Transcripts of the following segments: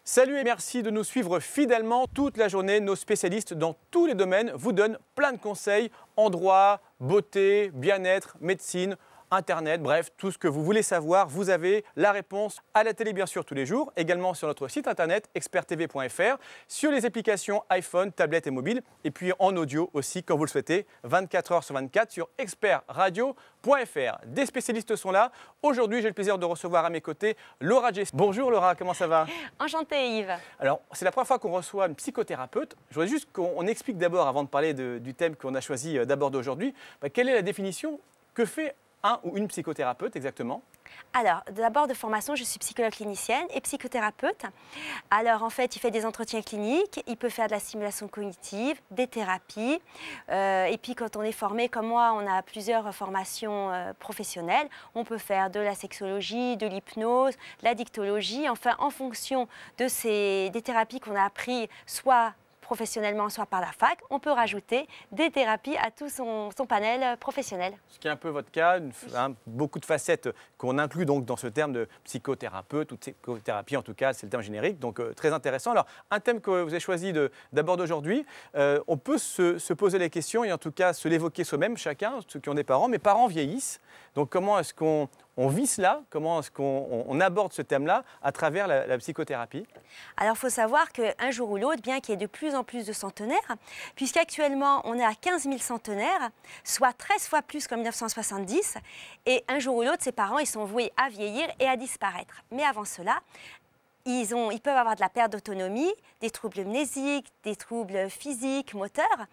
Salut et merci de nous suivre fidèlement toute la journée. Nos spécialistes dans tous les domaines vous donnent plein de conseils en droit, beauté, bien-être, médecine, Internet, bref, tout ce que vous voulez savoir, vous avez la réponse à la télé bien sûr tous les jours, également sur notre site internet experttv.fr, sur les applications iPhone, tablette et mobile, et puis en audio aussi quand vous le souhaitez, 24 heures sur 24 sur expertradio.fr. Des spécialistes sont là. Aujourd'hui, j'ai le plaisir de recevoir à mes côtés Laura Jess. Bonjour Laura, comment ça va? Enchantée Yves. Alors, c'est la première fois qu'on reçoit une psychothérapeute. Je voudrais juste qu'on explique d'abord, avant de parler du thème qu'on a choisi d'aborder aujourd'hui, quelle est la définition que fait un ou une psychothérapeute exactement? Alors, d'abord de formation, je suis psychologue clinicienne et psychothérapeute. Alors, en fait, il fait des entretiens cliniques, il peut faire de la stimulation cognitive, des thérapies. Et puis, quand on est formé, comme moi, on a plusieurs formations professionnelles. On peut faire de la sexologie, de l'hypnose, de la dictologie. Enfin, en fonction de des thérapies qu'on a appris, soit professionnellement, soit par la fac, on peut rajouter des thérapies à tout son panel professionnel. Ce qui est un peu votre cas, beaucoup de facettes qu'on inclut donc dans ce terme de psychothérapeute ou de psychothérapie, en tout cas, c'est le terme générique, donc très intéressant. Alors, un thème que vous avez choisi d'aborder aujourd'hui, on peut se poser les questions et en tout cas se l'évoquer soi-même, chacun, ceux qui ont des parents. Mes parents vieillissent, donc comment est-ce qu'on vit cela? Comment est-ce qu'on aborde ce thème-là à travers la psychothérapie? Alors, il faut savoir qu'un jour ou l'autre, bien qu'il y ait de plus en plus de centenaires, puisqu'actuellement, on est à 15 000 centenaires, soit 13 fois plus qu'en 1970, et un jour ou l'autre, ces parents, ils sont voués à vieillir et à disparaître. Mais avant cela, ils peuvent avoir de la perte d'autonomie, des troubles mnésiques, des troubles physiques, moteurs,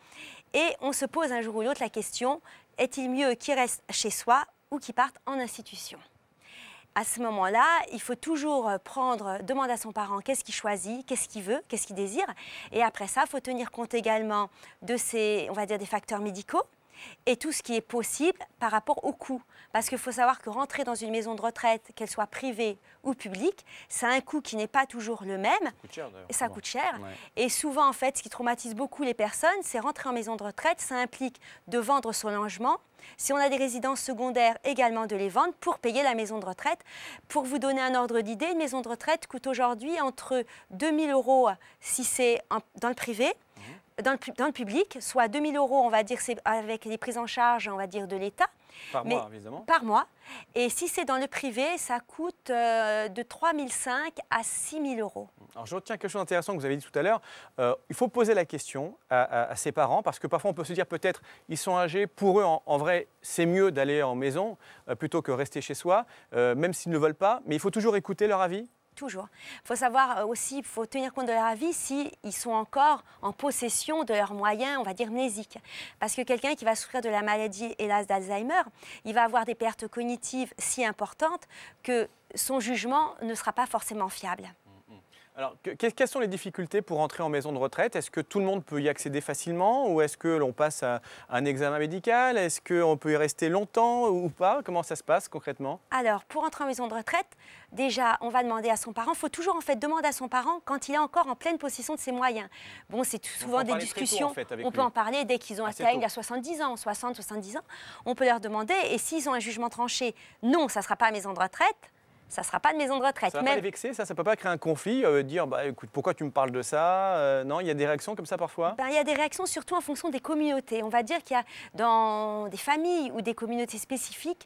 et on se pose un jour ou l'autre la question, est-il mieux qu'ils restent chez soi ou qu'ils partent en institution? À ce moment-là, il faut toujours demander à son parent qu'est-ce qu'il choisit, qu'est-ce qu'il veut, qu'est-ce qu'il désire. Et après ça, il faut tenir compte également de on va dire, des facteurs médicaux et tout ce qui est possible par rapport au coût. Parce qu'il faut savoir que rentrer dans une maison de retraite, qu'elle soit privée ou publique, c'est un coût qui n'est pas toujours le même. Ça coûte cher, d'ailleurs. Ça coûte cher. Ouais. Et souvent, en fait, ce qui traumatise beaucoup les personnes, c'est rentrer en maison de retraite. Ça implique de vendre son logement. Si on a des résidences secondaires, également de les vendre pour payer la maison de retraite. Pour vous donner un ordre d'idée, une maison de retraite coûte aujourd'hui entre 2 000 € si c'est dans le privé, dans le public, soit 2 000 €, on va dire, c'est avec les prises en charge, on va dire, de l'État. Par mois, évidemment. Par mois. Et si c'est dans le privé, ça coûte de 3 500 à 6 000 €. Alors, je retiens quelque chose d'intéressant que vous avez dit tout à l'heure. Il faut poser la question à ses parents, parce que parfois on peut se dire peut-être ils sont âgés, pour eux, en vrai, c'est mieux d'aller en maison plutôt que rester chez soi, même s'ils ne veulent pas. Mais il faut toujours écouter leur avis. Toujours. Il faut savoir aussi, il faut tenir compte de leur avis s'ils sont encore en possession de leurs moyens, on va dire, mnésiques. Parce que quelqu'un qui va souffrir de la maladie, hélas, d'Alzheimer, il va avoir des pertes cognitives si importantes que son jugement ne sera pas forcément fiable. Alors, quelles sont les difficultés pour entrer en maison de retraite? Est-ce que tout le monde peut y accéder facilement ou est-ce que l'on passe à un examen médical? Est-ce qu'on peut y rester longtemps ou pas? Comment ça se passe concrètement? Alors, pour entrer en maison de retraite, déjà, on va demander à son parent. Il faut toujours en fait demander à son parent quand il est encore en pleine possession de ses moyens. Bon, c'est souvent des discussions. On peut en parler dès qu'ils ont atteint 70 ans, 60, 70 ans. On peut leur demander et s'ils ont un jugement tranché, non, ça ne sera pas maison de retraite. Ça ne sera pas de maison de retraite. Ça ne va pas les vexer, ça ne peut pas créer un conflit, dire bah, écoute, pourquoi tu me parles de ça? Non, il y a des réactions comme ça parfois? Il y a des réactions surtout en fonction des communautés. On va dire qu'il y a dans des familles ou des communautés spécifiques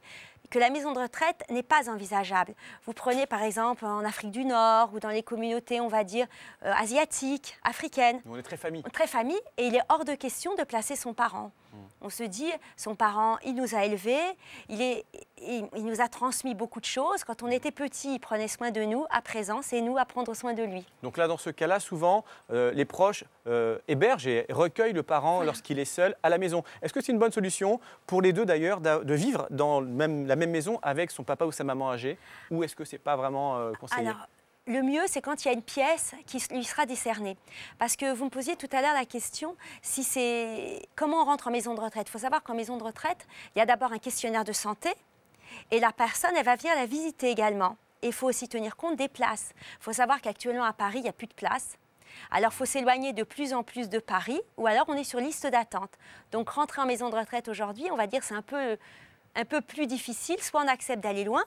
que la maison de retraite n'est pas envisageable. Vous prenez par exemple en Afrique du Nord ou dans les communautés, on va dire, asiatiques, africaines. On est très famille. Très famille, et il est hors de question de placer son parent. On se dit, son parent, il nous a élevés, il nous a transmis beaucoup de choses. Quand on était petit, il prenait soin de nous. À présent, c'est nous à prendre soin de lui. Donc là, dans ce cas-là, souvent, les proches hébergent et recueillent le parent lorsqu'il est seul à la maison. Est-ce que c'est une bonne solution pour les deux d'ailleurs de vivre dans la même maison avec son papa ou sa maman âgée? Ou est-ce que ce n'est pas vraiment conseillé? Alors, le mieux, c'est quand il y a une pièce qui lui sera décernée. Parce que vous me posiez tout à l'heure la question, comment on rentre en maison de retraite. Il faut savoir qu'en maison de retraite, il y a d'abord un questionnaire de santé et la personne, elle va venir la visiter également. Et il faut aussi tenir compte des places. Il faut savoir qu'actuellement à Paris, il n'y a plus de place. Alors, il faut s'éloigner de plus en plus de Paris, ou alors on est sur liste d'attente. Donc, rentrer en maison de retraite aujourd'hui, on va dire c'est un peu plus difficile. Soit on accepte d'aller loin,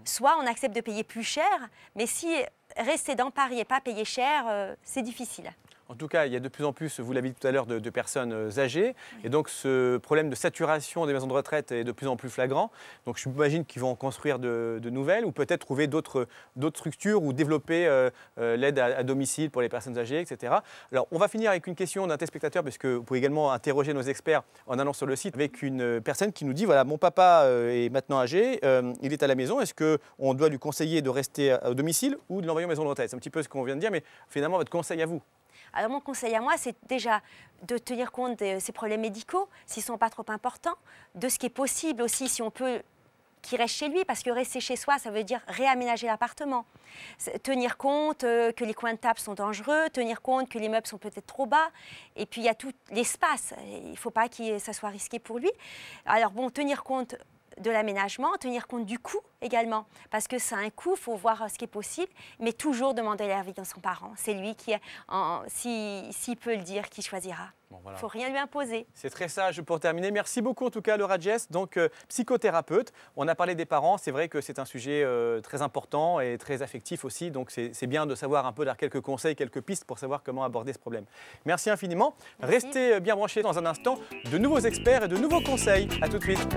soit on accepte de payer plus cher. Mais si rester dans Paris et pas payer cher, c'est difficile. En tout cas, il y a de plus en plus, vous l'avez dit tout à l'heure, de personnes âgées. Et donc, ce problème de saturation des maisons de retraite est de plus en plus flagrant. Donc, je m'imagine qu'ils vont en construire de nouvelles ou peut-être trouver d'autres structures ou développer l'aide à domicile pour les personnes âgées, etc. Alors, on va finir avec une question d'un téléspectateur, parce que vous pouvez également interroger nos experts en allant sur le site, avec une personne qui nous dit, voilà, mon papa est maintenant âgé, il est à la maison, est-ce qu'on doit lui conseiller de rester au domicile ou de l'envoyer en maison de retraite? C'est un petit peu ce qu'on vient de dire, mais finalement, votre conseil à vous? Alors mon conseil à moi, c'est déjà de tenir compte de ces problèmes médicaux, s'ils ne sont pas trop importants, de ce qui est possible aussi, si on peut, qu'il reste chez lui, parce que rester chez soi, ça veut dire réaménager l'appartement. Tenir compte que les coins de table sont dangereux, tenir compte que les meubles sont peut-être trop bas, et puis il y a tout l'espace, il ne faut pas que ça soit risqué pour lui. Alors bon, tenir compte de l'aménagement, tenir compte du coût également, parce que ça a un coût, il faut voir ce qui est possible, mais toujours demander l'avis de son parent. C'est lui qui, s'il peut le dire, qui choisira. Bon, voilà. Il ne faut rien lui imposer. C'est très sage pour terminer. Merci beaucoup en tout cas Laura Jess, donc psychothérapeute. On a parlé des parents, c'est vrai que c'est un sujet très important et très affectif aussi, donc c'est bien de savoir un peu, dar quelques conseils, quelques pistes pour savoir comment aborder ce problème. Merci infiniment. Merci. Restez bien branchés dans un instant, de nouveaux experts et de nouveaux conseils. À tout de suite.